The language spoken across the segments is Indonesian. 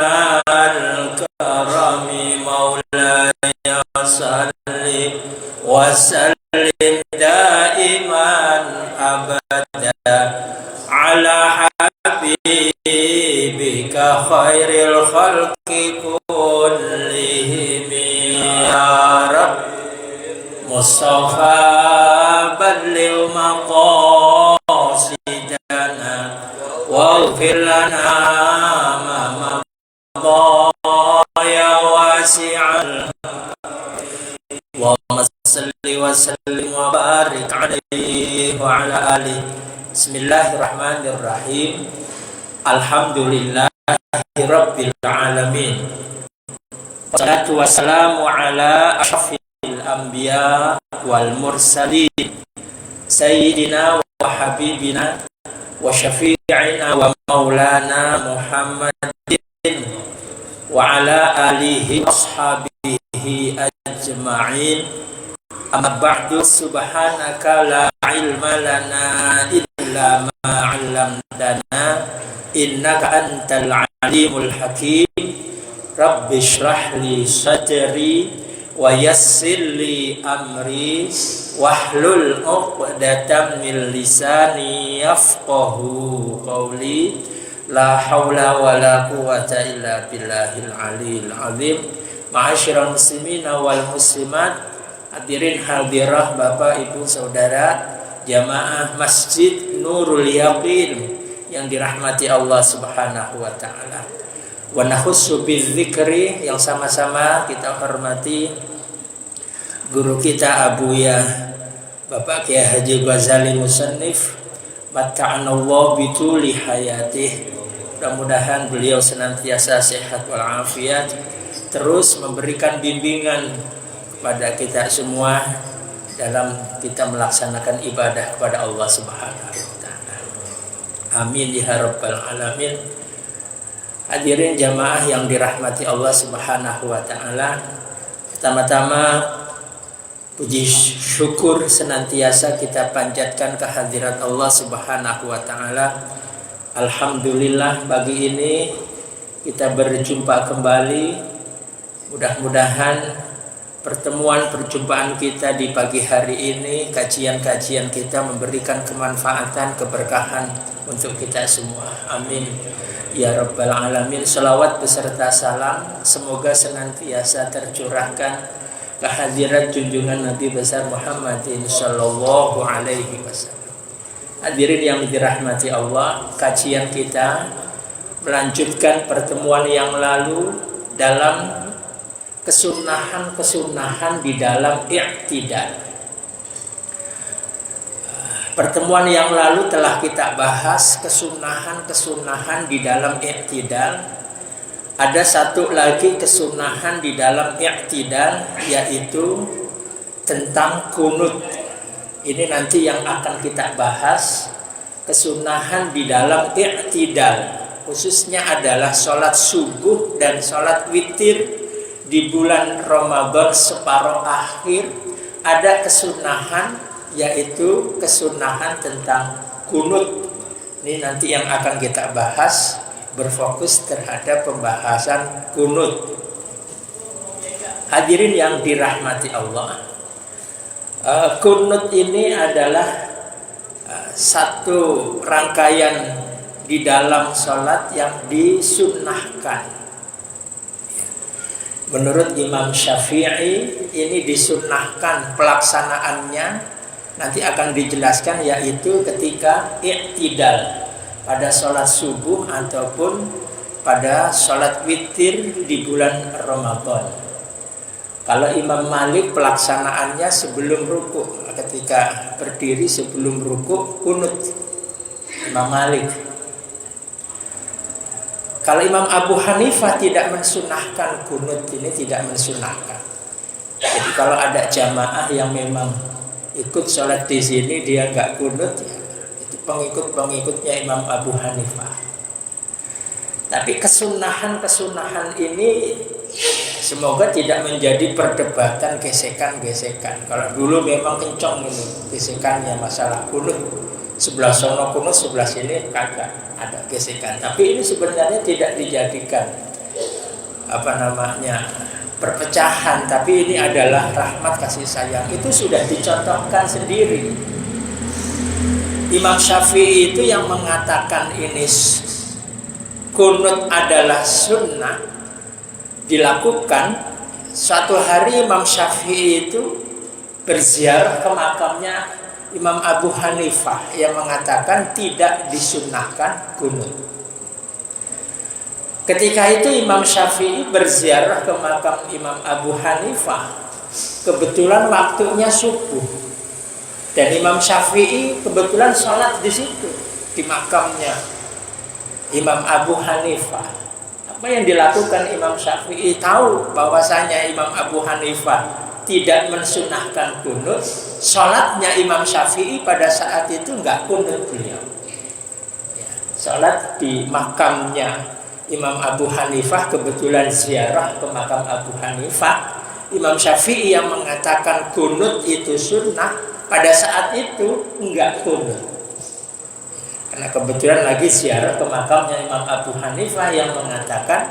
الكرم مولاي صل وسلم دائما أبدا على حبيبك خير الخلق كلهم يا رب مصطفى بلغ مقاصدنا واغفر لنا ما مضى يا واسع اللهم صل وسلم وبارك عليه وعلى آله. Bismillahirrahmanirrahim. Alhamdulillahi rabbil alamin. Wassalatu wassalamu ala asyrafil anbiya wal mursalin sayyidina wa habibina wa syafi'ina wa maulana Muhammadin wa ala alihi ashabihi ajma'in. Amma ba'du, subhanaka la ilma lana illa ma 'allamtana innaka antal alimul hakim. Rabbi shrah li sadri wa yassir li amri wahlul 'uqdatam min lisani yafqahu qawli. La haula wa la quwwata illa billahil aliyil azim. Ma'asyiral muslimina wal muslimat, hadirin hadirah, Bapak Ibu Saudara jamaah Masjid Nurul Yaqin yang dirahmati Allah Subhanahu wa taala. Wa nahussu bidzikri, yang sama-sama kita hormati guru kita Abuya Bapak Kiai Haji Ghazali Musannif, matta'anallahu bituli hayatih. Mudah-mudahan beliau senantiasa sehat walafiat, terus memberikan bimbingan kepada kita semua dalam kita melaksanakan ibadah kepada Allah Subhanahu wa taala. Amin ya rabbal alamin. Hadirin jamaah yang dirahmati Allah Subhanahu wa taala, pertama-tama puji syukur senantiasa kita panjatkan kehadirat Allah Subhanahu wa taala. Alhamdulillah pagi ini kita berjumpa kembali. Mudah-mudahan perjumpaan kita di pagi hari ini, kajian-kajian kita memberikan kemanfaatan, keberkahan untuk kita semua. Amin ya rabbal alamin. Salawat beserta salam semoga senantiasa tercurahkan kehadirat junjungan Nabi besar Muhammadin sallallahu alaihi wasallam. Hadirin yang dirahmati Allah, kajian kita melanjutkan pertemuan yang lalu dalam kesunahan di dalam i'tidal. Pertemuan yang lalu telah kita bahas kesunahan di dalam i'tidal. Ada satu lagi kesunahan di dalam i'tidal, yaitu tentang kunut. Ini nanti yang akan kita bahas, kesunahan di dalam i'tidal. Khususnya adalah sholat subuh dan sholat witir di bulan Ramadan separuh akhir. Ada kesunahan, yaitu kesunahan tentang kunut. Ini nanti yang akan kita bahas, berfokus terhadap pembahasan kunut. Hadirin yang dirahmati Allah, kunut ini adalah satu rangkaian di dalam sholat yang disunnahkan. Menurut Imam Syafi'i ini disunnahkan pelaksanaannya, nanti akan dijelaskan, yaitu ketika i'tidal pada sholat subuh ataupun pada sholat witir di bulan Ramadan. Kalau Imam Malik pelaksanaannya sebelum ruku, ketika berdiri sebelum ruku kunut Imam Malik. Kalau Imam Abu Hanifah tidak mensunahkan kunut, ini tidak mensunahkan. Jadi kalau ada jamaah yang memang ikut sholat di sini dia nggak kunut, ya, itu pengikutnya Imam Abu Hanifah. Tapi kesunahan ini semoga tidak menjadi perdebatan, gesekan. Kalau dulu memang kencang ini gesekannya masalah kunut, sebelah sono kunut, sebelah sini kagak ada gesekan. Tapi ini sebenarnya tidak dijadikan perpecahan, tapi ini adalah rahmat kasih sayang. Itu sudah dicontohkan sendiri. Imam Syafi'i itu yang mengatakan ini kunut adalah sunnah dilakukan. Suatu hari Imam Syafi'i itu berziarah ke makamnya Imam Abu Hanifah yang mengatakan tidak disunnahkan kunut. Ketika itu Imam Syafi'i berziarah ke makam Imam Abu Hanifah, kebetulan waktunya subuh, dan Imam Syafi'i kebetulan sholat di situ di makamnya Imam Abu Hanifah. Apa yang dilakukan Imam Syafi'i? Tahu bahwasanya Imam Abu Hanifah tidak mensunahkan kunut. Sholatnya Imam Syafi'i pada saat itu enggak kunut beliau. Sholat di makamnya Imam Abu Hanifah, kebetulan ziarah ke makam Abu Hanifah. Imam Syafi'i yang mengatakan kunut itu sunnah, pada saat itu enggak kunut. Karena kebetulan lagi ziarah ke makamnya Imam Abu Hanifah yang mengatakan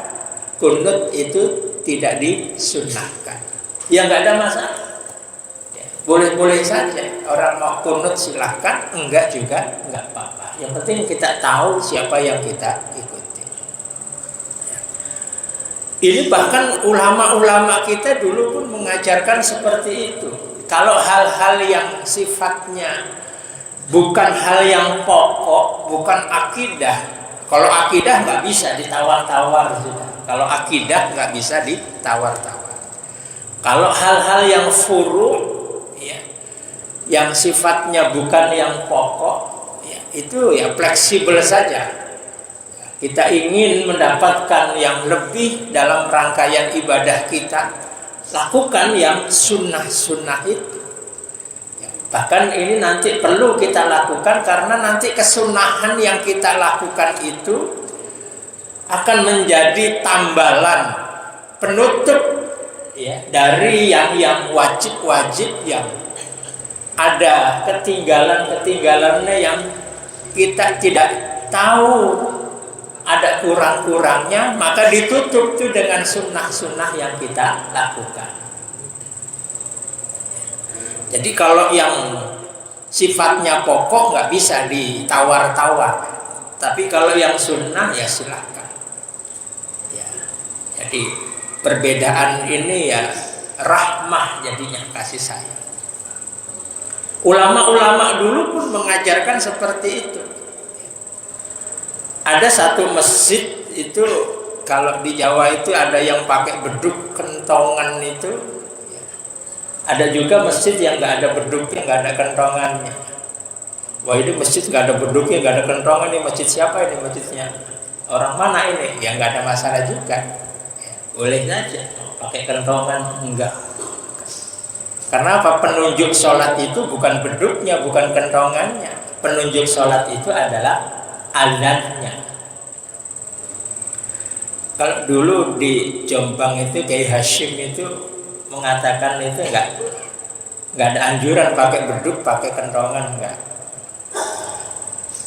kunut itu tidak disunnahkan. Ya enggak ada masalah. Ya, boleh-boleh saja. Orang mau kunut silahkan, enggak juga enggak apa-apa. Yang penting kita tahu siapa yang kita ikuti. Ya. Ini bahkan ulama-ulama kita dulu pun mengajarkan seperti itu. Kalau hal-hal yang sifatnya bukan hal yang pokok, bukan akidah. Kalau akidah nggak bisa ditawar-tawar sudah. Kalau akidah nggak bisa ditawar-tawar. Kalau hal-hal yang furu, ya, yang sifatnya bukan yang pokok, ya, itu ya fleksibel saja. Kita ingin mendapatkan yang lebih dalam rangkaian ibadah kita, lakukan yang sunnah-sunnah itu. Bahkan ini nanti perlu kita lakukan karena nanti kesunahan yang kita lakukan itu akan menjadi tambalan penutup, ya, dari yang wajib-wajib yang ada ketinggalannya yang kita tidak tahu ada kurang-kurangnya, maka ditutup itu dengan sunnah-sunnah yang kita lakukan. Jadi kalau yang sifatnya pokok nggak bisa ditawar-tawar, tapi kalau yang sunnah ya silahkan. Ya, jadi perbedaan ini ya rahmah jadinya, kasih sayang. Ulama-ulama dulu pun mengajarkan seperti itu. Ada satu masjid itu, kalau di Jawa itu ada yang pakai beduk kentongan itu. Ada juga masjid yang nggak ada beduknya, nggak ada kentongannya. Wah, ini masjid nggak ada beduknya, nggak ada kentongan, ini masjid siapa ini masjidnya? Orang mana ini? Ya nggak ada masalah juga. Ya, boleh saja pakai kentongan, enggak. Karena apa? Penunjuk sholat itu bukan beduknya, bukan kentongannya. Penunjuk sholat itu adalah azannya. Kalau dulu di Jombang itu Kiai Hashim itu mengatakan itu enggak ada anjuran pakai beduk, pakai kentongan, enggak.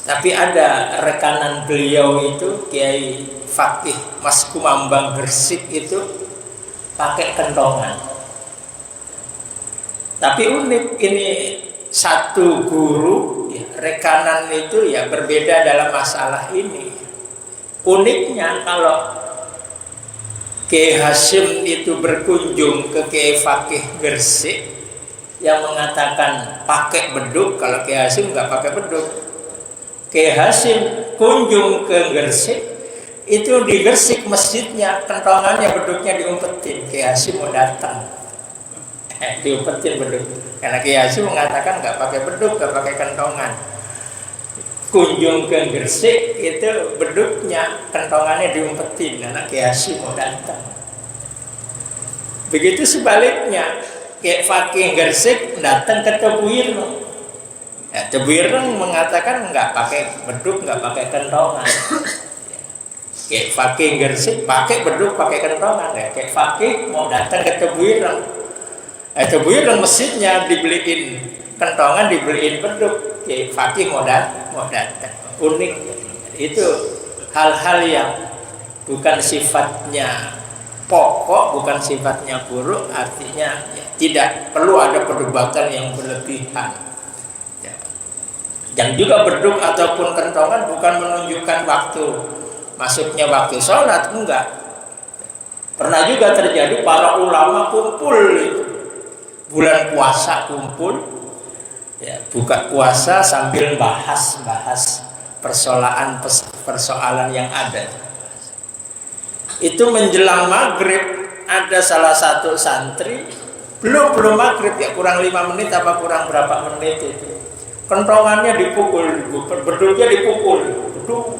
Tapi ada rekanan beliau itu Kiai Fakih Mas Kumambang Gresik itu pakai kentongan. Tapi unik, ini satu guru ya, rekanan itu ya berbeda dalam masalah ini. Uniknya kalau Kiai Hashim itu berkunjung ke Kiai Fakih Gresik yang mengatakan pakai beduk, kalau Kiai Hashim nggak pakai beduk. Kiai Hashim kunjung ke Gresik, itu di Gresik masjidnya kentongannya beduknya diumpetin. Kiai Hashim mau datang, diumpetin beduk. Karena Kiai Hashim mengatakan nggak pakai beduk, nggak pakai kentongan. Kunjung ke Gresik itu beduknya kentongannya diumpetin, karena Kiai Hashim mau datang. Begitu sebaliknya, Kiai Fakih Gresik datang ke Tebu Ireng. Ya, Tebu Ireng mengatakan nggak pakai beduk, nggak pakai kentongan. Kiai Fakih Gresik pakai beduk, pakai kentongan. Ya, Kiai Fakih mau datang ke Tebu Ireng. Tebu Ireng masjidnya dibeliin kentongan, dibeliin beduk. Kiai Fakih mau datang. Unik. Itu hal-hal yang bukan sifatnya pokok, bukan sifatnya buruk, artinya ya, tidak perlu ada perdebatan yang berlebihan. Ya. Dan juga beduk ataupun kentongan bukan menunjukkan waktu masuknya waktu sholat, enggak. Pernah juga terjadi para ulama kumpul itu, bulan puasa kumpul, ya, buka puasa sambil bahas persoalan yang ada. Itu menjelang maghrib, ada salah satu santri belum maghrib ya, kurang 5 menit apa kurang berapa menit itu, kentongannya dipukul, beduknya dipukul, beduk.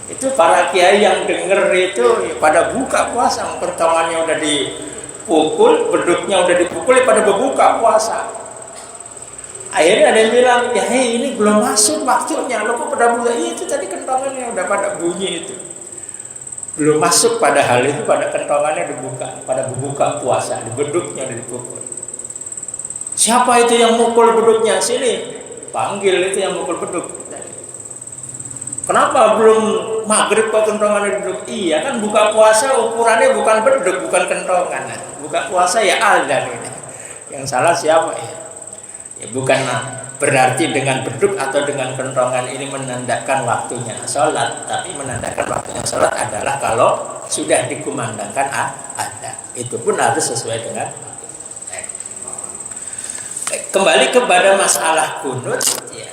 Itu para kiai yang denger itu ya, pada buka puasa, kentongannya udah dipukul, beduknya udah dipukul, ya pada berbuka puasa. Akhirnya ada yang bilang, ya hei, ini belum masuk waktunya, lo kok pada buka? Iya, itu tadi kentongannya udah pada bunyi itu. Belum masuk, padahal itu pada kentongannya dibuka, pada berbuka puasa, di beduknya dipukul. Siapa itu yang mukul beduknya? Sini, panggil itu yang mukul beduk. Kenapa belum maghrib kok kentongannya duduk? Iya kan, buka puasa ukurannya bukan beduk, bukan kentongan. Buka puasa ya adzan ini. Yang salah siapa ya? Ya bukan berarti dengan beduk atau dengan kentongan ini menandakan waktunya sholat, tapi menandakan waktunya sholat adalah kalau sudah dikumandangkan adzan. Itu pun harus sesuai dengan. Kembali kepada masalah kunut ya.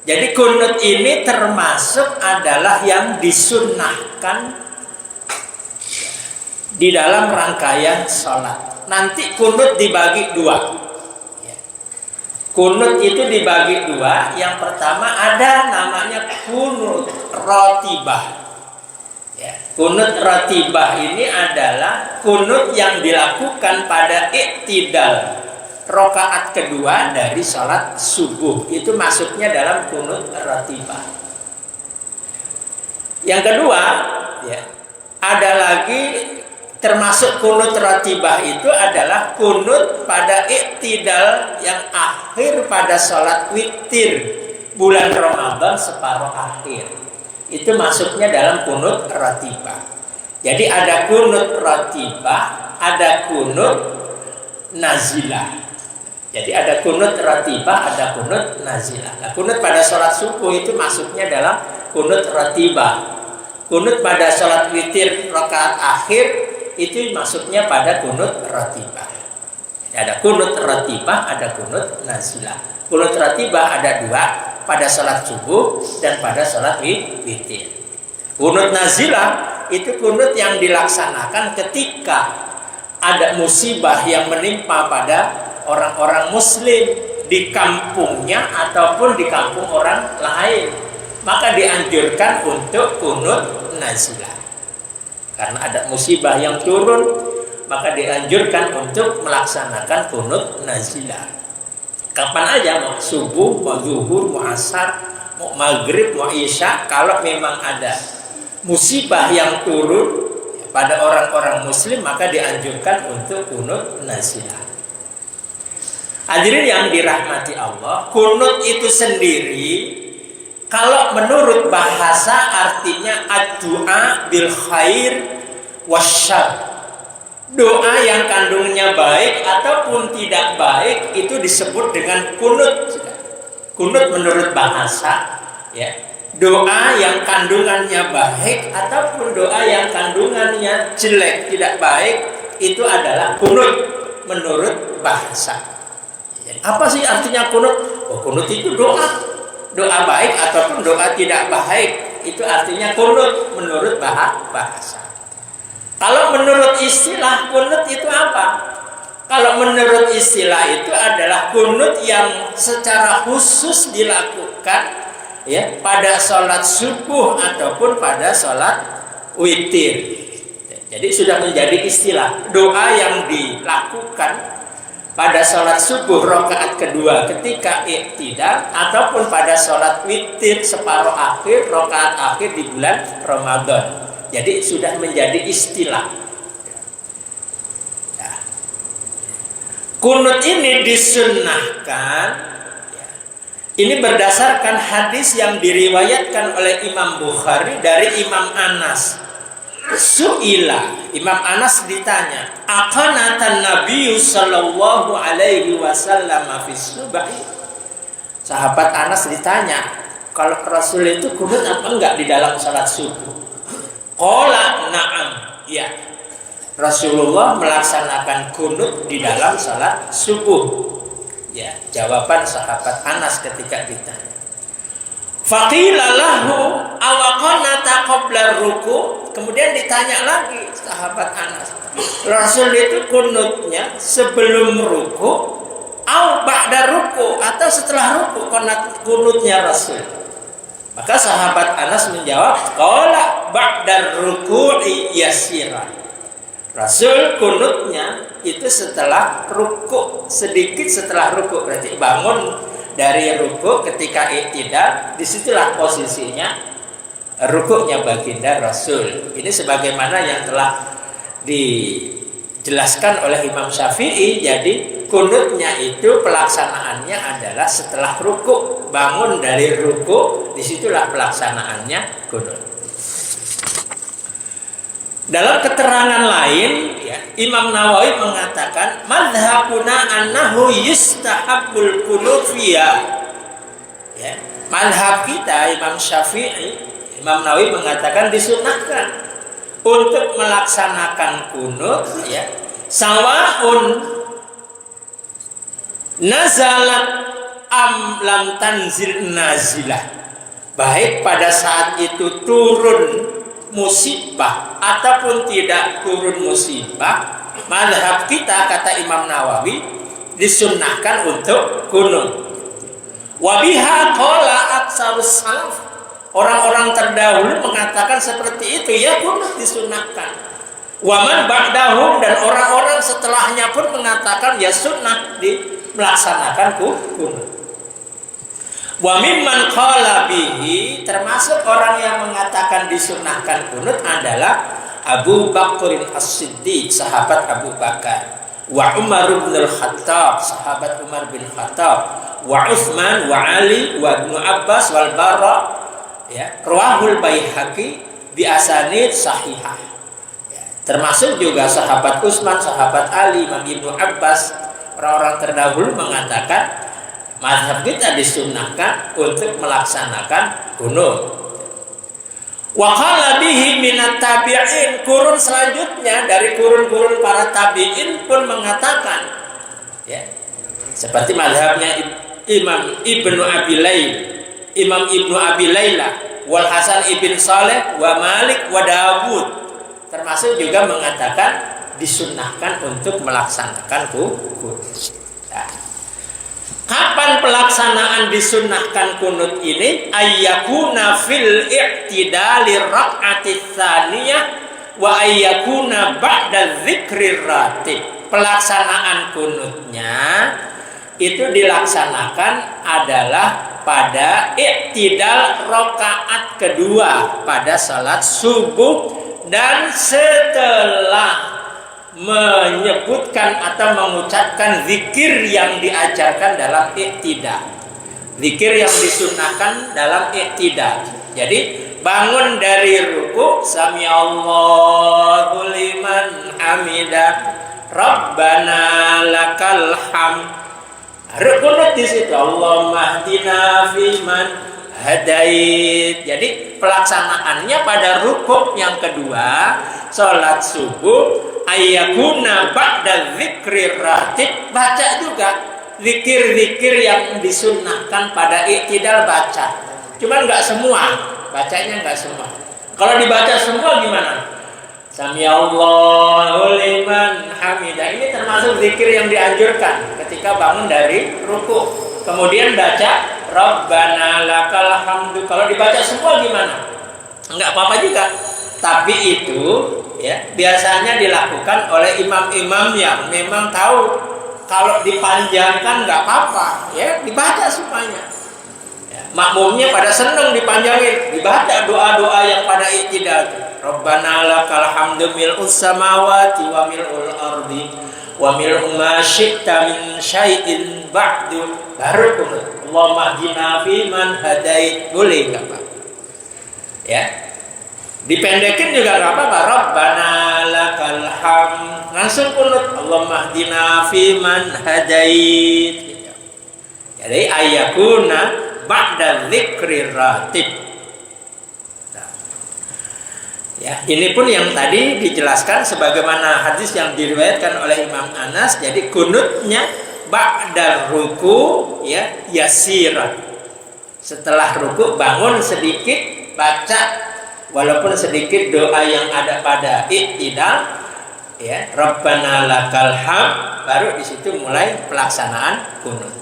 Jadi kunut ini termasuk adalah yang disunnahkan di dalam rangkaian sholat. Nanti kunut dibagi dua. Kunut itu dibagi dua. Yang pertama ada namanya kunut ratibah. Ya, kunut ratibah ini adalah kunut yang dilakukan pada iktidal rakaat kedua dari sholat subuh. Itu masuknya dalam kunut ratibah. Yang kedua, ya, ada lagi termasuk kunut ratibah itu adalah kunut pada iktidal yang akhir pada sholat witir bulan Ramadan separuh akhir. Itu masuknya dalam kunut ratibah. Jadi ada kunut ratibah, ada kunut nazilah. Jadi ada kunut ratibah, ada kunut nazilah. Nah, kunut pada sholat subuh itu masuknya dalam kunut ratibah. Kunut pada sholat witir rakaat akhir itu masuknya pada kunut ratibah. Ada kunut ratibah, ada kunut nazilah. Kunut ratibah ada dua, pada sholat subuh dan pada sholat witir. Kunut nazilah itu kunut yang dilaksanakan ketika ada musibah yang menimpa pada orang-orang muslim di kampungnya ataupun di kampung orang lain, maka dianjurkan untuk kunut nazilah. Karena ada musibah yang turun, maka dianjurkan untuk melaksanakan kunut nazilah. Kapan aja, mau subuh, mau zuhur, mau asar, mau maghrib, mau isya, kalau memang ada musibah yang turun pada orang-orang muslim, maka dianjurkan untuk kunut nazilah. Hadirin yang dirahmati Allah, kunut itu sendiri kalau menurut bahasa artinya ad-du'a bil khair wasyarr. Doa yang kandungnya baik ataupun tidak baik itu disebut dengan kunut. Kunut menurut bahasa ya, doa yang kandungannya baik ataupun doa yang kandungannya jelek, tidak baik, itu adalah kunut menurut bahasa. Apa sih artinya kunut? Oh, kunut itu doa baik ataupun doa tidak baik, itu artinya kunut menurut bahasa. Kalau menurut istilah kunut itu apa? Kalau menurut istilah itu adalah kunut yang secara khusus dilakukan ya pada sholat subuh ataupun pada sholat witir. Jadi sudah menjadi istilah doa yang dilakukan pada sholat subuh rakaat kedua ketika iktidal ataupun pada sholat witir separuh akhir rakaat akhir di bulan Ramadan. Jadi sudah menjadi istilah. Ya. Kunut ini disunnahkan. Ya. Ini berdasarkan hadis yang diriwayatkan oleh Imam Bukhari dari Imam Anas Su'ila, Imam Anas ditanya, aqanatan Nabi sallallahu alaihi wasallam fi subhi. Sahabat Anas ditanya, kalau Rasul itu kunut apa enggak di dalam salat subuh? Qala na'am, ya. Rasulullah melaksanakan kunut di dalam salat subuh. Ya, jawaban sahabat Anas ketika ditanya. Faqila lahu awaqanata qabla ruku. Kemudian ditanya lagi sahabat Anas, Rasul itu kunutnya sebelum ruku au ba'da ruku atau setelah ruku kunutnya Rasul? Maka sahabat Anas menjawab, qala ba'da ruku'i yasira. Rasul kunutnya itu setelah ruku, sedikit setelah ruku, berarti bangun dari ruku ketika i'tidal, disitulah posisinya rukuknya baginda Rasul. Ini sebagaimana yang telah dijelaskan oleh Imam Syafi'i. Jadi kunutnya itu pelaksanaannya adalah setelah ruku, bangun dari ruku, disitulah pelaksanaannya kunut. Dalam keterangan lain, ya, Imam Nawawi mengatakan madhabuna annahu yustahabbul qunut fiha. Ya, madhab kita Imam Syafi'i, Imam Nawawi mengatakan disunahkan untuk melaksanakan kunut, ya, sawaun nazalat am lam tanzil nazilah, baik pada saat itu turun musibah ataupun tidak turun musibah, mazhab kita kata Imam Nawawi disunnahkan untuk kunut. Wa biha qala aktsarus salaf, orang-orang terdahulu mengatakan seperti itu, ya kunut disunnahkan. Wa man ba'dahum, dan orang-orang setelahnya pun mengatakan ya sunnah melaksanakan kunut. Wa mimman qala bihi, termasuk orang yang mengatakan disunnahkan kunut adalah Abu Bakr As-Siddiq, sahabat Abu Bakar, wa Umar bin Al-Khattab, sahabat Umar bin Khattab, wa Utsman wa Ali wa Ibnu Abbas wal Bara, ya, rawahul Baihaqi bi asanid sahihah. Ya, termasuk juga sahabat Utsman, sahabat Ali, Imam Ibnu Abbas. Orang-orang terdahulu mengatakan mazhab kita disunnahkan untuk melaksanakan kunut. Wa qala bihi minat tabi'in, kurun selanjutnya dari kurun-kurun para tabi'in pun mengatakan, ya, seperti mazhabnya Imam Ibnu Abi Lail, Imam Ibnu Abi Laila, wal Hasan ibn Saleh, wa Malik wa Dawud, termasuk juga mengatakan disunnahkan untuk melaksanakan kunut. Ya. Kapan pelaksanaan disunnahkan kunut ini? Ayyakuna fil i'tidali rak'ati tsaniyah wa ayyakuna ba'da dzikrir ratib. Pelaksanaan kunutnya itu dilaksanakan adalah pada i'tidal rakaat kedua pada salat subuh dan setelah menyebutkan atau mengucapkan zikir yang diajarkan dalam i'tidal, zikir yang disunnahkan dalam i'tidal. Jadi bangun dari ruku, sami Allahu liman hamidah, Rabbana lakal hamd. Kunut di situ, Allahumma hdina fiman hadait. Jadi pelaksanaannya pada ruku yang kedua salat subuh, ayyakuna ba'da dzikrir ratib, baca juga zikir-zikir yang disunnahkan pada i'tidal, baca. Cuman enggak semua, bacanya enggak semua. Kalau dibaca semua gimana? Sami Allahu liman hamidah, ini termasuk zikir yang dianjurkan ketika bangun dari ruku. Kemudian baca Rabbana lakal hamdu. Kalau dibaca semua gimana? Enggak apa-apa juga. Tapi itu, ya, biasanya dilakukan oleh imam-imam yang memang tahu kalau dipanjangkan nggak apa-apa, ya, dibaca semuanya. Ya, makmumnya pada seneng dipanjangin, dibaca doa-doa yang pada i'tidal. Rabbana lakal hamdu mil'us samawati wa mil'ul ardi wa mil'u ma syi'ta min syai'in ba'du. Baru kunut. Allahumma hdina fiman hadait. Boleh enggak, Pak? Ya. Dipendekin juga nggak apa-apa. Rabbana lakal hamd. Langsung kunut. Allahumma hdina fiman hadait. Jadi ayakuna ba'da dzikri ratib. Nah, ya, ini pun yang tadi dijelaskan sebagaimana hadis yang diriwayatkan oleh Imam Anas. Jadi kunutnya ba'da ruku ya yasiran. Setelah ruku bangun sedikit baca walaupun sedikit doa yang ada pada i'tidal ya, Rabbana lakal hamd, baru di situ mulai pelaksanaan kunut.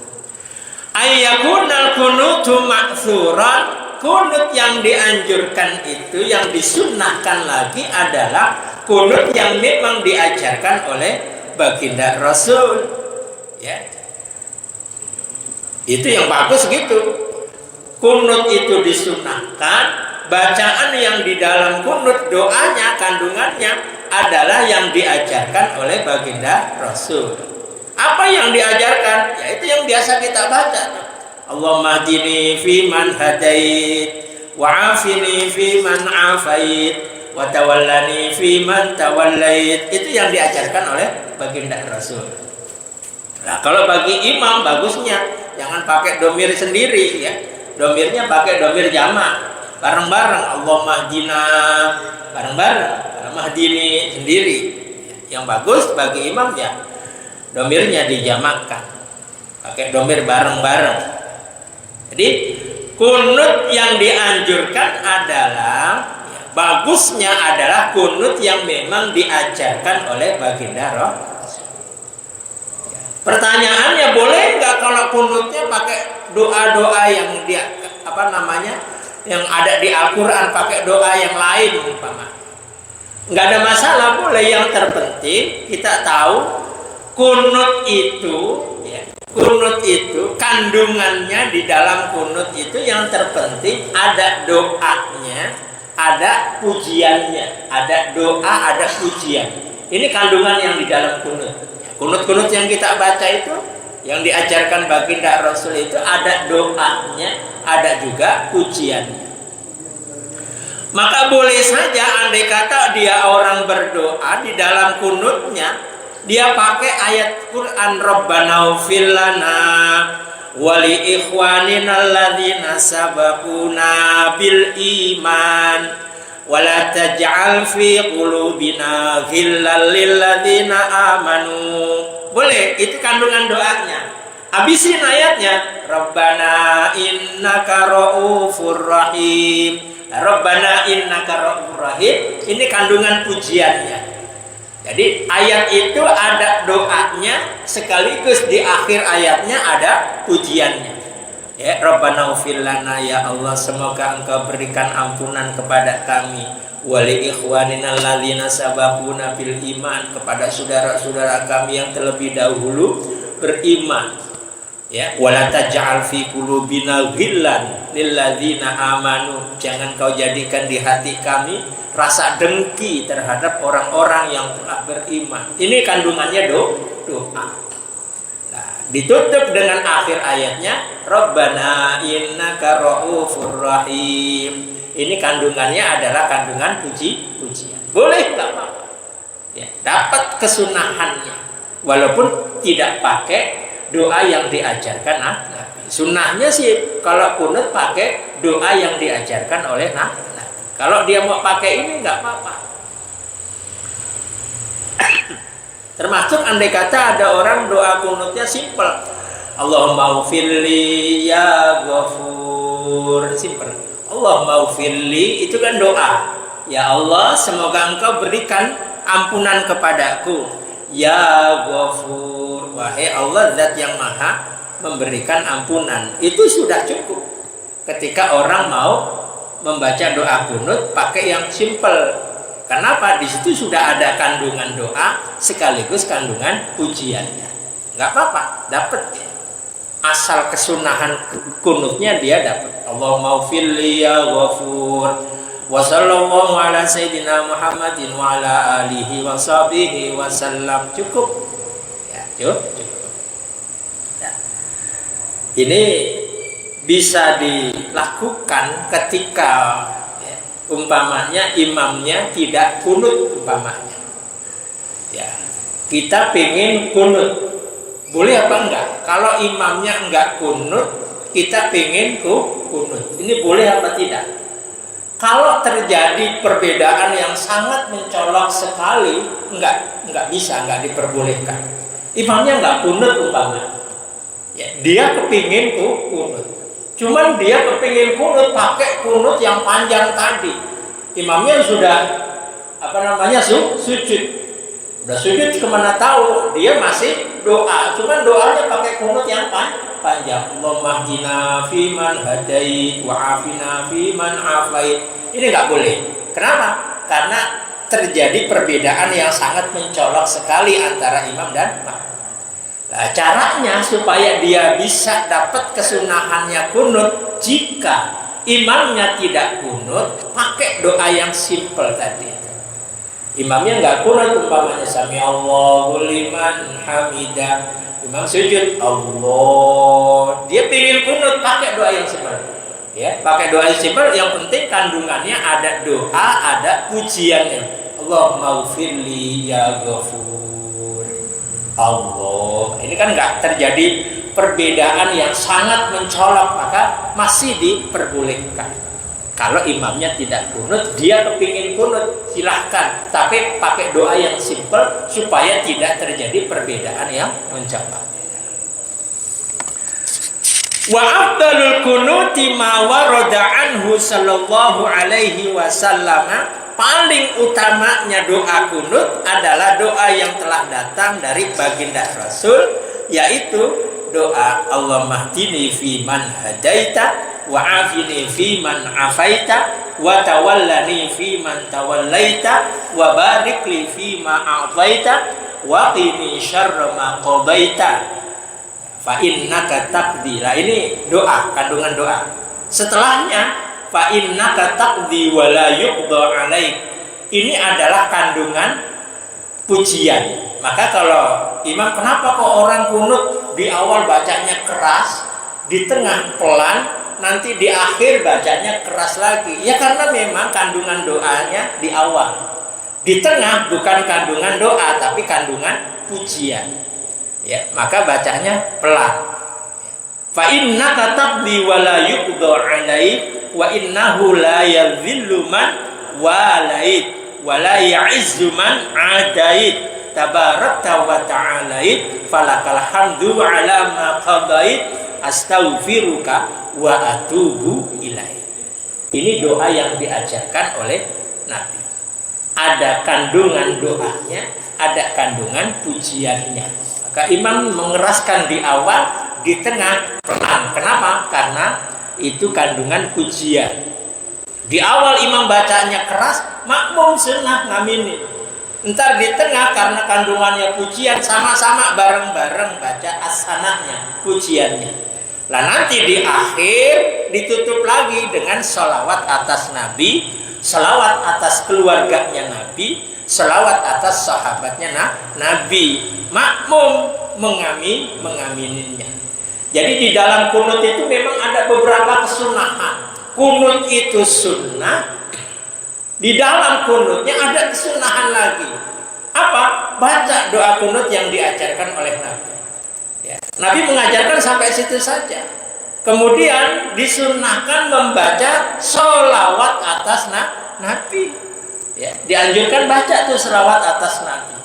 Ayyakunal kunutu ma'tsuran, kunut yang dianjurkan itu, yang disunnahkan lagi adalah kunut yang memang diajarkan oleh baginda Rasul ya. Itu yang bagus gitu. Kunut itu disunnahkan. Bacaan yang di dalam kunut, doanya, kandungannya adalah yang diajarkan oleh baginda Rasul. Apa yang diajarkan? Ya itu yang biasa kita baca. Allahumma hdini fiman hadait, wa afini fiman afait, wa tawallani fiman tawallait. Itu yang diajarkan oleh baginda Rasul. Nah, kalau bagi imam bagusnya jangan pakai domir sendiri ya. Domirnya pakai domir jamak. Bareng-bareng Allahumma hdina, bareng-bareng Allahumma hdini sendiri. Yang bagus bagi imam ya domirnya dijamakkan, pakai domir bareng-bareng. Jadi kunut yang dianjurkan adalah ya, bagusnya adalah kunut yang memang diajarkan oleh baginda Rasul. Pertanyaannya, boleh nggak kalau kunutnya pakai doa-doa yang dia yang ada di Al-Quran, pakai doa yang lain umpama? Nggak ada masalah, boleh. Yang terpenting kita tahu kunut itu ya, kunut itu kandungannya di dalam kunut itu yang terpenting ada doanya, ada pujiannya, ada doa, ada pujian. Ini kandungan yang di dalam kunut. Kunut-kunut yang kita baca itu, yang diajarkan baginda Rasul itu ada doanya, ada juga pujiannya. Maka boleh saja andai kata dia orang berdoa di dalam kunutnya dia pakai ayat Quran, Rabbana ighfir lana wa li ikhwanina alladzina sabaquna bil iman wa la taj'al fi qulubina ghillan lil ladzina amanu. Boleh, itu kandungan doanya. Habisin ayatnya, Rabbana innaka ra'ufur rahim. Rabbana innaka ra'ufur rahim, ini kandungan pujiannya. Jadi ayat itu ada doanya sekaligus di akhir ayatnya ada pujiannya. Ya, Rabbana ighfir lana, ya Allah semoga Engkau berikan ampunan kepada kami, wali ikhwanina alladzina sabaquna bil iman, kepada saudara-saudara kami yang terlebih dahulu beriman. Ya, wala taj'al fi qulubina ghillan lil ladzina amanu, jangan kau jadikan di hati kami rasa dengki terhadap orang-orang yang telah beriman. Ini kandungannya doa. Nah, ditutup dengan akhir ayatnya, Rabbana innaka ra'ufur rahim. Ini kandungannya adalah kandungan pujian. Boleh enggak apa-apa. Ya, dapat kesunahannya walaupun tidak pakai doa yang diajarkan Nabi. Sunnahnya sih kalau kunut pakai doa yang diajarkan oleh Nabi. Kalau dia mau pakai ini nggak apa-apa. Termasuk andai kata ada orang doa kunutnya simpel, Allahumma ufirli ya ghafur, simpel. Allahumma ufirli itu kan doa. Ya Allah, semoga Engkau berikan ampunan kepadaku. Ya ghafur, wahai Allah zat yang maha memberikan ampunan. Itu sudah cukup ketika orang mau membaca doa kunut pakai yang simple. Kenapa? Di situ sudah ada kandungan doa sekaligus kandungan pujiannya. Nggak apa-apa, dapat. Asal kesunahan kunutnya dia dapat. Allahumma ufirli ya ghafur. Wa sallallahu ala sayyidina Muhammadin wa ala alihi wa sahbihi wa sallam. Cukup. Ya, cukup. Ya. Ini bisa dilakukan ketika Umpamanya imamnya tidak kunut umpamanya. Ya, kita pengen kunut. Boleh apa enggak? Kalau imamnya enggak kunut, kita pengen kunut. Ini boleh apa tidak? Kalau terjadi perbedaan yang sangat mencolok sekali, enggak bisa, enggak diperbolehkan. Imamnya enggak kunut umpamanya. Ya, dia kepingin kunut. Cuman dia kepingin kunut pakai kunut yang panjang tadi. Imamnya sudah sujud. Udah sujud kemana tahu, dia masih doa. Cuman doanya pakai kunut yang panjang. Allahumma hdina fiman hadait wa afina fiman afait. Ini nggak boleh. Kenapa? Karena terjadi perbedaan yang sangat mencolok sekali antara imam dan makmum. Nah, caranya supaya dia bisa dapat kesunahannya kunut, jika imamnya tidak kunut, pakai doa yang simple tadi. Imamnya nggak kunut umpamanya sami Allahu liman hamidah, imam sujud Allah, dia pengen kunut, pakai doa yang simpel. Ya, pakai doa yang simpel, yang penting kandungannya ada doa, ada pujiannya. Allahumma ghfirli ya ghafur Allah. Ini kan nggak terjadi perbedaan yang sangat mencolok, maka masih diperbolehkan. Kalau imamnya tidak kunut, dia kepingin kunut, silahkan. Tapi pakai doa yang simpel supaya tidak terjadi perbedaan yang mencolok. Wa afdalul kunuti ma warada anhu sallallahu alaihi wasallam. Paling utamanya doa kunut adalah doa yang telah datang dari baginda Rasul, yaitu doa Allahumma hdini fi man hadaita wa afini fi man afaita wa tawallani fi man tawallaita wa barik li fi ma a'taita wa qini syarra ma qadaita fa innaka taqdi. Nah, ini doa, kandungan doa. Setelahnya fa innaka taqdi wa la yuqda alaik. Ini adalah kandungan pujian. Maka kalau imam, kenapa kok orang kunut di awal bacanya keras, di tengah pelan, nanti di akhir bacanya keras lagi? Ya karena memang kandungan doanya di awal. Di tengah bukan kandungan doa, tapi kandungan pujian. Ya, maka bacanya pelan. Fa innaka taqdi wa la yuqda alaik wa innahu la yadhillu man walait wa la ya'izzu man adait tabarakta wa ta'alait falakal hamdu ala ma qadait astaghfiruka wa atubu ilaih. Ini doa yang diajarkan oleh Nabi. Ada kandungan doanya, ada kandungan pujiannya. Maka imam mengeraskan di awal, di tengah pelan. Kenapa? Karena itu kandungan pujian. Di awal imam bacanya keras, makmum sunnah ngaminin. Entar di tengah karena kandungannya pujian, sama-sama bareng-bareng baca as-sanahnya, pujiannya. Lah nanti di akhir ditutup lagi dengan sholawat atas Nabi, sholawat atas keluarganya Nabi, sholawat atas sahabatnya Nabi. Makmum mengamininya. Jadi di dalam kunut itu memang ada beberapa kesunahan. Kunut itu sunnah. Di dalam kunutnya ada kesunahan lagi. Apa? Baca doa kunut yang diajarkan oleh Nabi. Ya. Nabi mengajarkan sampai situ saja. Kemudian disunnahkan membaca sholawat atas Nabi. Ya. Dianjurkan baca tuh sholawat atas Nabi.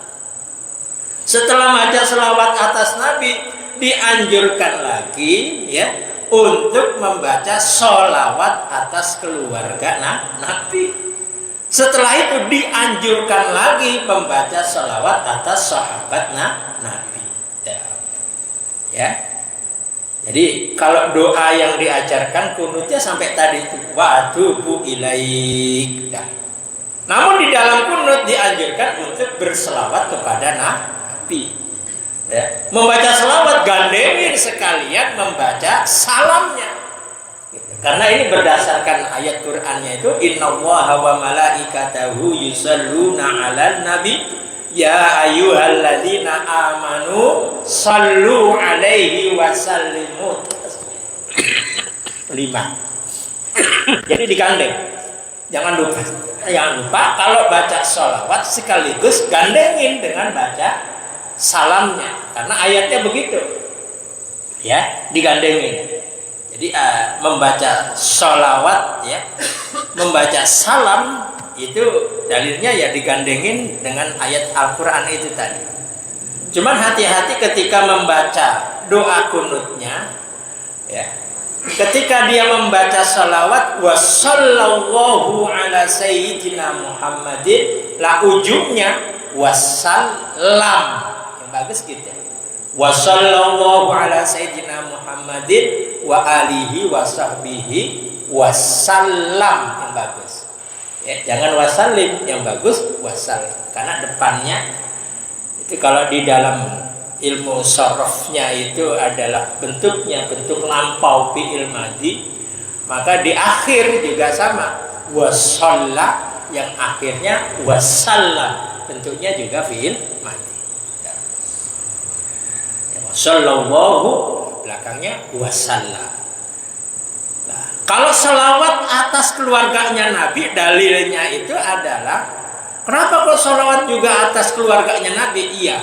Setelah baca sholawat atas Nabi, dianjurkan lagi ya untuk membaca sholawat atas keluarga Nabi. Setelah itu dianjurkan lagi membaca sholawat atas sahabat Nabi. Ya. Jadi kalau doa yang diajarkan kunutnya sampai tadi itu wa atubu ilaik. Namun di dalam kunut dianjurkan untuk berselawat kepada Nabi. Ya. Membaca selawat gandengin sekalian membaca salamnya. Karena ini berdasarkan ayat Qur'annya itu innallaha wa malaikatahu yusalluna 'alan nabi ya ayyuhalladzina amanu sallu 'alaihi wa sallimu 5. Jadi digandeng. Jangan lupa kalau baca sholawat sekaligus gandengin dengan baca salamnya, karena ayatnya begitu, ya, digandengin. Jadi membaca sholawat, ya, membaca salam itu dalilnya ya digandengin dengan ayat Al-Quran itu tadi. Cuman hati-hati ketika membaca doa kunutnya, ya. Ketika dia membaca salawat wa sallallahu ala sayyidina Muhammadin, lah ujungnya wassalam, yang bagus gitu. Wa sallallahu ala sayyidina Muhammadin wa alihi wa sahbihi wassalam, yang bagus. Ya, jangan wasallim, yang bagus wassalam, karena depannya itu kalau di dalam ilmu sorofnya itu adalah bentuknya bentuk lampau fi'il madhi, maka di akhir juga sama wasalla, yang akhirnya wasalla, bentuknya juga fi'il madhi. Sallallahu belakangnya wasalla. Nah, kalau salawat atas keluarganya Nabi, dalilnya itu adalah kenapa kok salawat juga atas keluarganya Nabi? Iya,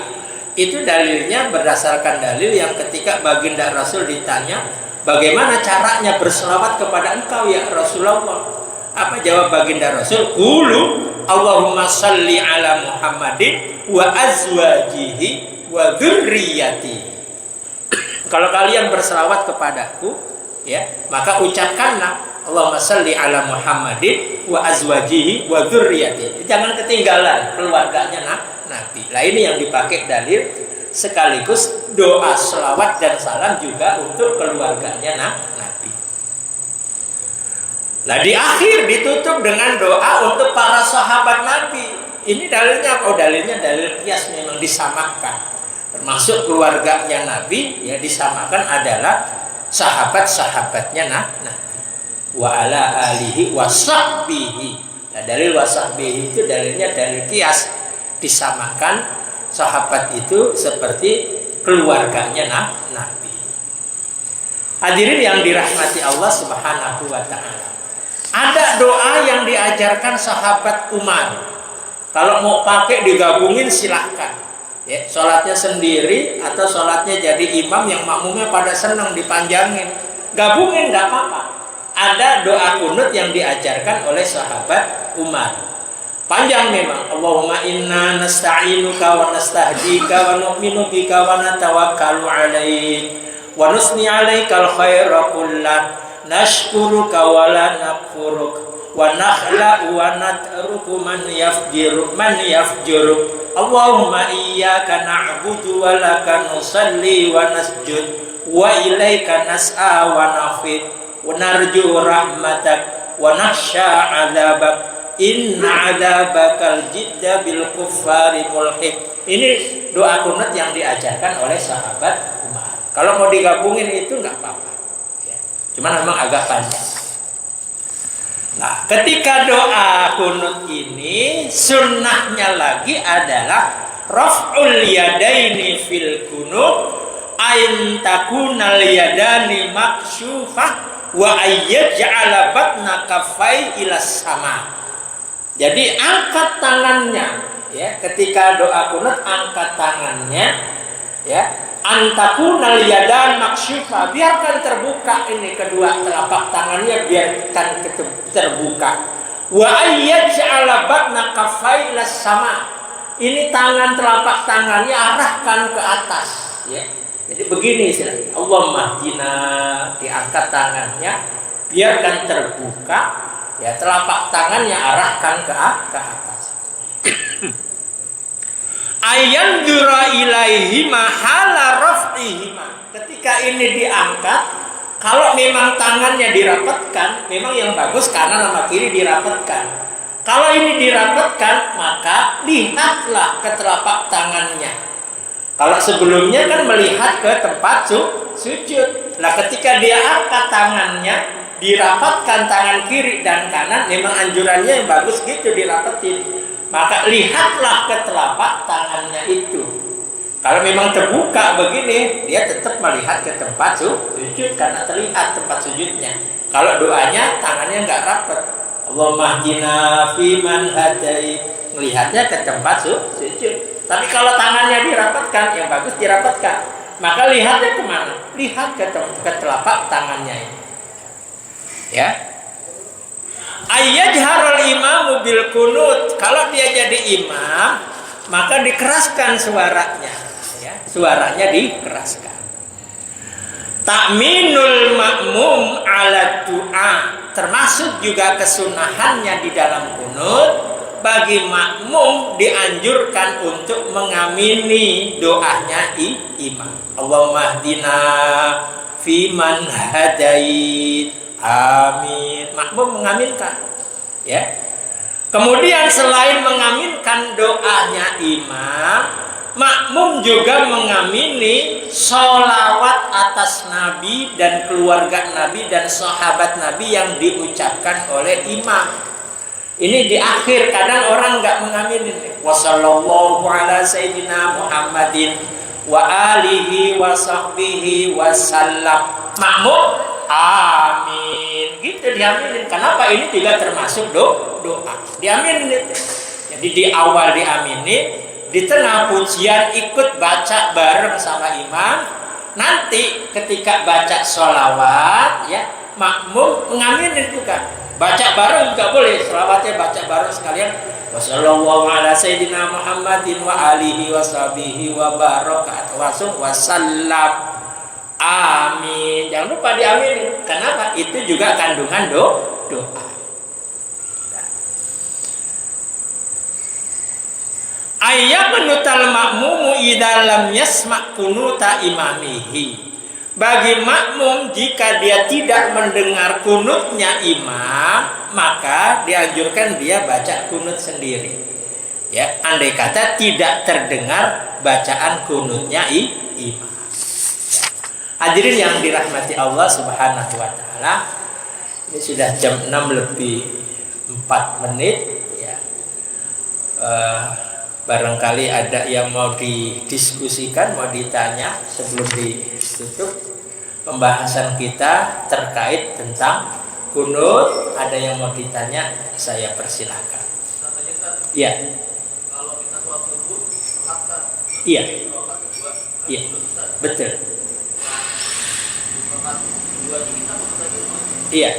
itu dalilnya berdasarkan dalil yang ketika baginda Rasul ditanya, bagaimana caranya berselawat kepada engkau ya Rasulullah? Apa jawab baginda Rasul? Qulu Allahumma salli ala Muhammadin wa azwajihi wa dzurriyyati. Kalau kalian berselawat kepadaku, ya, maka ucapkanlah Allahumma salli ala Muhammadin wa azwajihi wa dzurriyyati. Jangan ketinggalan keluarganya Nabi. Nah, ini yang dipakai dalil sekaligus doa selawat dan salam juga untuk keluarganya Nabi. Nah, di akhir ditutup dengan doa untuk para sahabat Nabi. Ini dalilnya, dalilnya dalil qiyas, memang disamakan. Termasuk keluarganya Nabi, ya, disamakan adalah sahabat-sahabatnya Nabi. Wa ala alihi wa sahbihi. Nah, dalil wa sahbihi itu dalilnya dalil qiyas. Disamakan sahabat itu seperti keluarganya Nabi. Hadirin yang dirahmati Allah Subhanahu wa taala. Ada doa yang diajarkan sahabat Umar. Kalau mau pakai digabungin silahkan. Ya, sholatnya sendiri atau sholatnya jadi imam yang makmumnya pada senang dipanjangin. Gabungin enggak apa-apa. Ada doa kunut yang diajarkan oleh sahabat Umar. Panjang memang. Allahumma inna nasta'inuka wa nastahdika wa nu'minu bika wa natawakkalu alaik wa nusni alaikal khaira kullah nashkuruka wa la nakfuruk wa nakhla'u wa natruku man yafjuruk Allahumma iyyaka na'budu wa laka nusalli wa nasjud wa ilaika nas'a wa nafid wa narju rahmatak wa nakhsha 'adzabak inna adzabakal jidda bil kuffari mulhik. Ini doa kunut yang diajarkan oleh sahabat Umar. Kalau mau digabungin itu enggak apa-apa, ya. Cuman memang agak panjang. Nah, ketika doa kunut ini sunnahnya lagi adalah raf'ul yadaini fil kunut ain takunal yadani maksyufah wa ayyaj'ala batna kaffai ila sama. Jadi angkat tangannya, ya, ketika doa kunut angkat tangannya, ya, antakunal yadan maksyufa, biarkan terbuka ini kedua telapak tangannya, biarkan terbuka. Wa ayyaj'ala batna kaffai ila sama. Ini tangan telapak tangannya arahkan ke atas, ya. Jadi begini istilahnya. Allahumma hdina, diangkat tangannya, biarkan terbuka. Ya, telapak tangannya arahkan ke atas. Ayan jura ilaihi mahala raf'ihima. Ketika ini diangkat, kalau memang tangannya dirapatkan, memang yang bagus kanan sama kiri dirapatkan. Kalau ini dirapatkan, maka lihatlah ke telapak tangannya. Kalau sebelumnya kan melihat ke tempat sujud. Nah, ketika dia angkat tangannya, dirapatkan tangan kiri dan kanan, memang anjurannya yang bagus gitu dirapetin. Maka lihatlah ke telapak tangannya itu. Kalau memang terbuka begini, dia tetap melihat ke tempat sujud karena terlihat tempat sujudnya. Kalau doanya tangannya nggak rapat, Allahumma hdina fiman hadait. Melihatnya ke tempat sujud. Tapi kalau tangannya dirapatkan, yang bagus dirapatkan. Maka lihatnya kemana? Lihat ke telapak tangannya ini. Ya. Ayyajharul imamu bil kunut. Kalau dia jadi imam, maka dikeraskan suaranya. Ya. Suaranya dikeraskan. Ta'minul makmum ala du'a. Termasuk juga kesunahannya di dalam kunut. Bagi makmum dianjurkan untuk mengamini doanya imam. Allahumma hdina fiman hadait. Amin. Makmum mengaminkan. Ya. Kemudian selain mengaminkan doanya imam, makmum juga mengamini sholawat atas Nabi dan keluarga Nabi dan sahabat Nabi yang diucapkan oleh imam. Ini di akhir, kadang orang nggak mengaminin. Wassallallahu ala sayyidina Muhammadin wa alihi wa sahbihi wasallam. Makmum, amin. Gitu diaminin. Kenapa? Ini tidak termasuk doa. Diaminin. Jadi di awal diaminin, di tengah pujian ikut baca bareng sama imam. Nanti ketika baca sholawat, ya makmum mengaminin juga. Baca bareng juga boleh, selawatnya baca bareng sekalian. Wassallallahu ala sayyidina Muhammadin wa alihi wa sahbihi wa baraka wasallam. Amin. Jangan lupa diaminin. Kenapa? Itu juga kandungan doa. Ayyaqnutal makmumu idza lam yasma' kunuta imamihi. Bagi makmum jika dia tidak mendengar kunutnya imam, maka dianjurkan dia baca kunut sendiri. Ya, andai kata tidak terdengar bacaan kunutnya imam. Hadirin yang dirahmati Allah Subhanahu wa taala, ini sudah jam 6 lebih 4 menit ya. Barangkali ada yang mau didiskusikan, mau ditanya sebelum ditutup pembahasan kita terkait tentang kunut. Ada yang mau ditanya, saya persilahkan. Iya. Kalau kita sholat subuh, iya. Iya. Betul. Iya.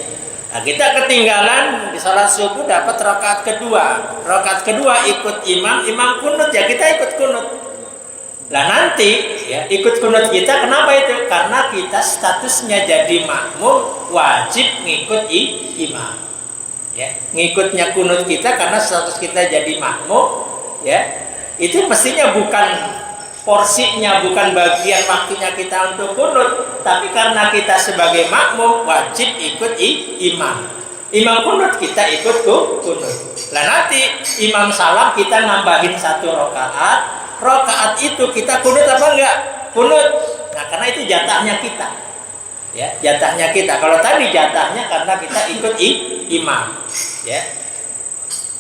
Nah, kita ketinggalan di salat subuh dapat rakaat kedua. Rakaat kedua ikut imam kunut ya kita ikut kunut. Nah nanti ya ikut kunut kita kenapa itu? Karena kita statusnya jadi makmum wajib ngikut imam. Ya, ngikutnya kunut kita karena status kita jadi makmum ya. Itu mestinya bukan porsinya, bukan bagian waktunya kita untuk kunut, tapi karena kita sebagai makmum wajib ikut imam. Imam kunut kita ikut kunut. Nah nanti imam salam kita nambahin 1 rakaat. Rakaat itu kita kunut apa enggak? Kunut. Nah karena itu jatahnya kita. Ya, jatahnya kita. Kalau tadi jatahnya karena kita ikut imam. Ya.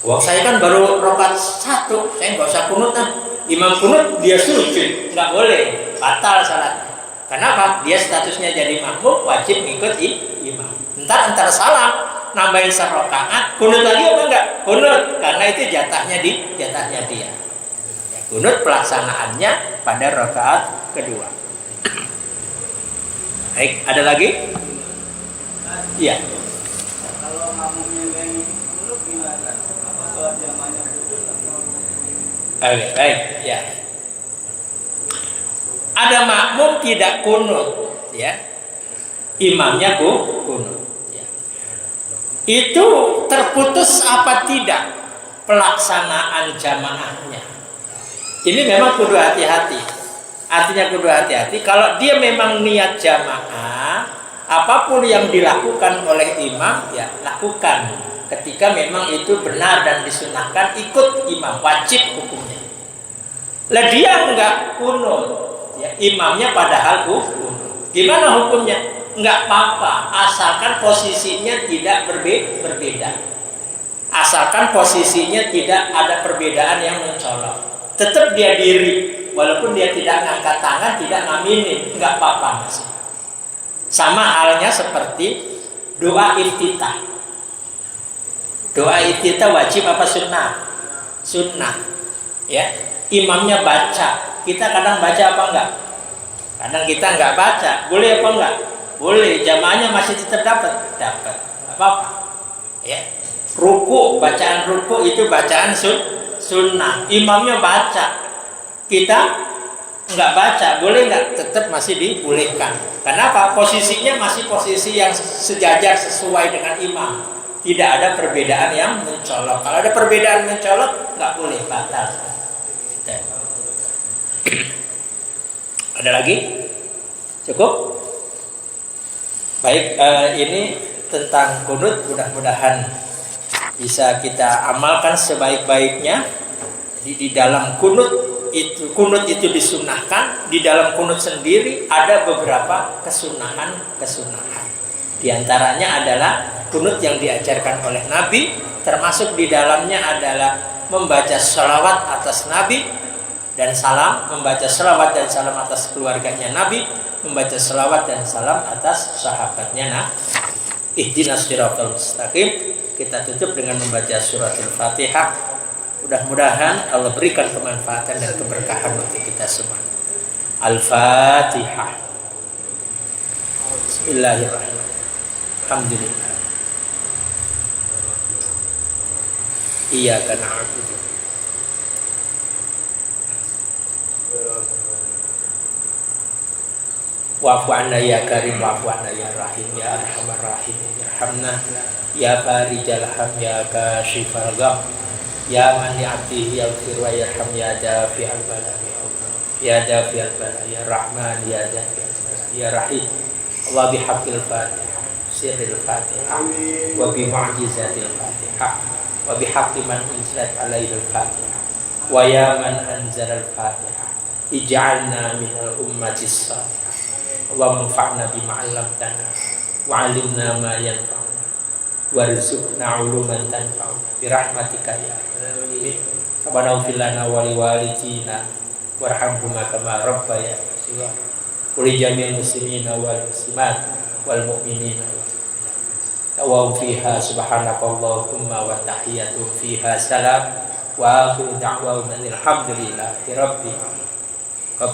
Wah saya kan baru rakaat 1, saya nggak usah kunut lah. Imam kunut dia sujud, nggak boleh, batal salatnya. Kenapa? Dia statusnya jadi makmum, wajib ngikut imam. Entar salam, nambahin 1 rakaat, kunut lagi apa enggak? Kunut, karena itu jatahnya dia. Ya, kunut pelaksanaannya pada rakaat kedua. Baik, ada lagi? Iya. Kalau makmumnya yang kunut gimana? Apa sholat jamaahnya putus atau? Baik, ya. Ada makmum tidak kunut, ya. Imamnya kunut. Ya. Itu terputus apa tidak pelaksanaan jamaahnya? Ini memang kudu hati-hati. Artinya kudu hati-hati. Kalau dia memang niat jamaah, apapun yang dilakukan oleh imam, ya lakukan. Ketika memang itu benar dan disunahkan, ikut imam, wajib hukumnya. Lah dia enggak kunut, ya, imamnya padahal kunut. Gimana hukumnya? Enggak apa-apa, asalkan posisinya tidak berbeda. Asalkan posisinya tidak ada perbedaan yang mencolok. Tetap dia diri, walaupun dia tidak ngangkat tangan, tidak ngaminin, enggak apa-apa masih. Sama halnya seperti doa iftitah. Doa iftitah wajib apa sunnah? Sunnah. Ya, imamnya baca. Kita kadang baca apa enggak? Kadang kita enggak baca. Boleh apa enggak? Boleh. Jamaahnya masih tetap dapat. Dapat. Apa-apa. Ya. Ruku, bacaan ruku itu bacaan sunnah. Imamnya baca. Kita enggak baca. Boleh enggak? Tetap masih dibolehkan. Kenapa? Posisinya masih posisi yang sejajar sesuai dengan imam. Tidak ada perbedaan yang mencolok. Kalau ada perbedaan mencolok, nggak boleh, batal. Ada lagi? Cukup? Baik, ini tentang kunut. Mudah-mudahan bisa kita amalkan sebaik-baiknya. Di dalam kunut itu disunahkan. Di dalam kunut sendiri ada beberapa kesunahan. Di antaranya adalah kunut yang diajarkan oleh Nabi, termasuk di dalamnya adalah membaca salawat atas Nabi dan salam, membaca salawat dan salam atas keluarganya Nabi, membaca salawat dan salam atas sahabatnya. Nah, ihdinas siratal mustaqim. Kita tutup dengan membaca suratul Fatihah. Mudah-mudahan Allah berikan kemanfaatan dan keberkahan bagi kita semua. Al-Fatihah. Bismillahirrahmanirrahim. Alhamdulillah. Iyyaka na'budu. Wa'fu 'anna ya karim, wa'fu 'anna ya rahim, ya arhamar rahimin, irhamna ya farijal ham, ya kashifal gham, ya man ya'tihi yaghfir wa yarham, ya dafi'al bala, ya dafi'al bala, ya rahman, ya dafi'al bala, ya rahim. Allah bihaqqil Fatihah, sirril Fatihah, wa bi mu'jizatil Fatihah, wa bihaqqi man unzilat alaihil Fatihah, wa ya man anzalal Fatihah, ij'alna minal ummatis salihah. Allahumma anfa'na bima 'allamtana wa 'allimna ma yanfa'una warzuqna 'uluman tanfa'una bi rahmatika ya arhamar rahimin. Rabbana ighfir lana wa liwalidina warhamhuma kama rabbayana shaghira. Qul jamil muslimina wal muslimat wal mu'minina wa fiha subhanakallahumma wa tahiyyatuhum fiha salam wa akhiru da'wana alhamdulillahi rabbil alamin.